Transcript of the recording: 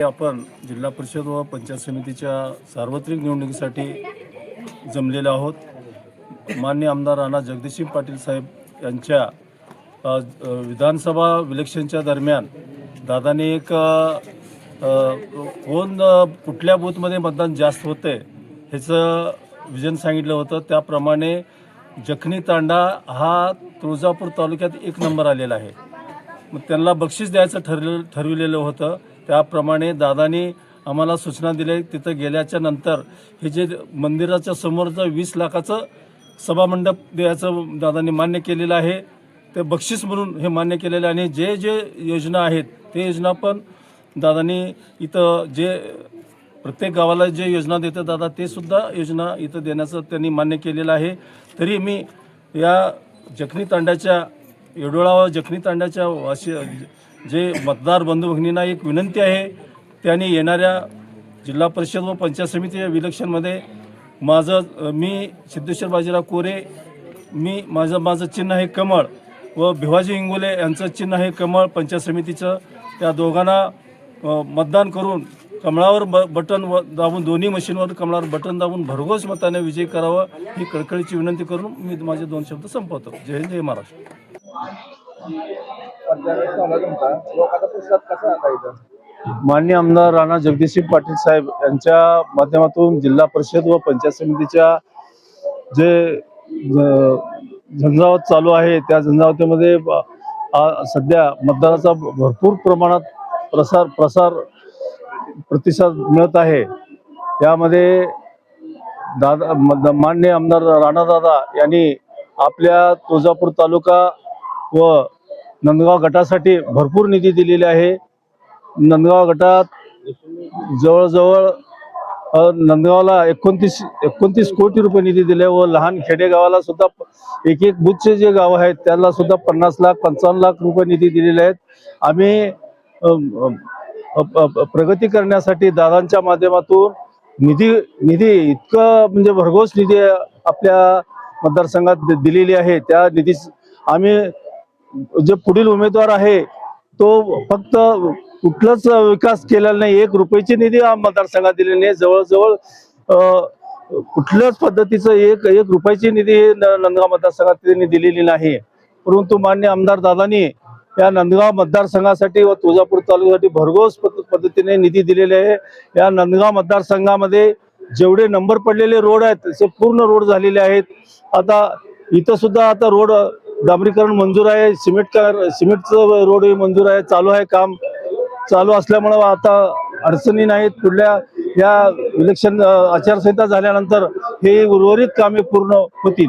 आपण जिल्हा परिषद व पंचायत समितीच्या सार्वत्रिक निवडणुकीसाठी जमलेले आहोत। माननीय आमदार राणा जगदीशसिंह पाटील साहेब यांच्या विधानसभा इलेक्शनच्या दरम्यान दादाने एक कुठल्या बूथमध्ये मतदान जास्त होते ह्याचं विजन सांगितलं होतं। त्याप्रमाणे जखनी तांडा हा तुळजापूर तालुक्यात 1 नंबर आलेला आहे। मग त्यांना बक्षीस द्यायचं ठरविलेलं होतं। त्याप्रमाणे दादानी आम्हाला सूचना दिली। तिथं गेल्याच्या नंतर हे जे मंदिराच्या समोरचं 20 लाखाचं सभामंडप द्यायचं दादानी मान्य केलेलं आहे। ते बक्षीस म्हणून हे मान्य केलेलं आहे। आणि जे जे योजना आहेत ते योजना पण दादानी इथं जे प्रत्येक गावाला जे योजना देतात दादा ते सुद्धा योजना इथं देण्याचं त्यांनी मान्य केलेलं आहे। तरी मी या जखनी तांड्याच्या येडोळा व जखनी तांड्याच्या जे मतदार बंधू भगिनींना एक विनंती आहे, त्यांनी येणाऱ्या जिल्हा परिषद व पंचायत समिती इलेक्शनमध्ये मी सिद्धेश्वर बाजीराव कोरे, माझं चिन्ह आहे कमळ व भिवाजी इंगोले यांचं चिन्ह आहे कमळ पंचायत समितीचं। त्या दोघांना मतदान करून कमळावर बटन दाबून दोन्ही मशीनवर कमळावर बटन दाबून भरघोस मताने विजयी करावं ही कळकळीची विनंती करून मी माझे 2 शब्द संपवतो। जय हिंद, जय महाराष्ट्र। माननीय आमदार राणा जगदीशसिंह पाटील साहेब यांच्या माध्यमातून जिल्हा परिषद व पंचायत समितीच्या जे झंझावात चालू आहे त्या झंझावातीमध्ये सध्या मतदानाचा भरपूर प्रमाणात प्रतिसाद मिळत आहे। यामध्ये माननीय आमदार राणा दादा यांनी आपल्या तुळजापूर तालुका व नंदगाव गटासाठी भरपूर निधी दिलेला आहे। नंदगाव गटात जवळजवळ नंदगावला 29 कोटी रुपये निधी दिले व लहान खेडेगावाला सुद्धा एक बूथचे जे गाव आहेत त्याला सुद्धा 50 लाख 55 लाख रुपये निधी दिलेले आहेत। आम्ही प्रगती करण्यासाठी दादांच्या माध्यमातून निधी इतकं म्हणजे भरघोस निधी आपल्या मतदारसंघात दिलेली आहे। त्या निधी आम्ही जे पुढील उमेदवार आहे तो फक्त कुठलाच विकास केलेला नाही, 1 रुपयाची निधी मतदारसंघात दिलेली नाही। जवळजवळ कुठल्याच पद्धतीचं एक रुपयाची निधी नंदगाव मतदारसंघात त्यांनी दिलेली नाही। परंतु माननीय आमदार दादांनी या नंदगाव मतदारसंघासाठी व तुळजापूर तालुक्यासाठी भरघोस पद्धतीने निधी दिलेले आहे। या नंदगाव मतदारसंघामध्ये जेवढे नंबर पडलेले रोड आहेत ते पूर्ण रोड झालेले आहेत। आता इथं सुद्धा आता रोड डांबरीकरण मंजूर आहे, सिमेंटचं रोड मंजूर आहे, चालू आहे, काम चालू असल्यामुळे आता अडचणी नाहीत। पुढल्या या इलेक्शन आचारसंहिता झाल्यानंतर हे उर्वरित कामे पूर्ण होतील।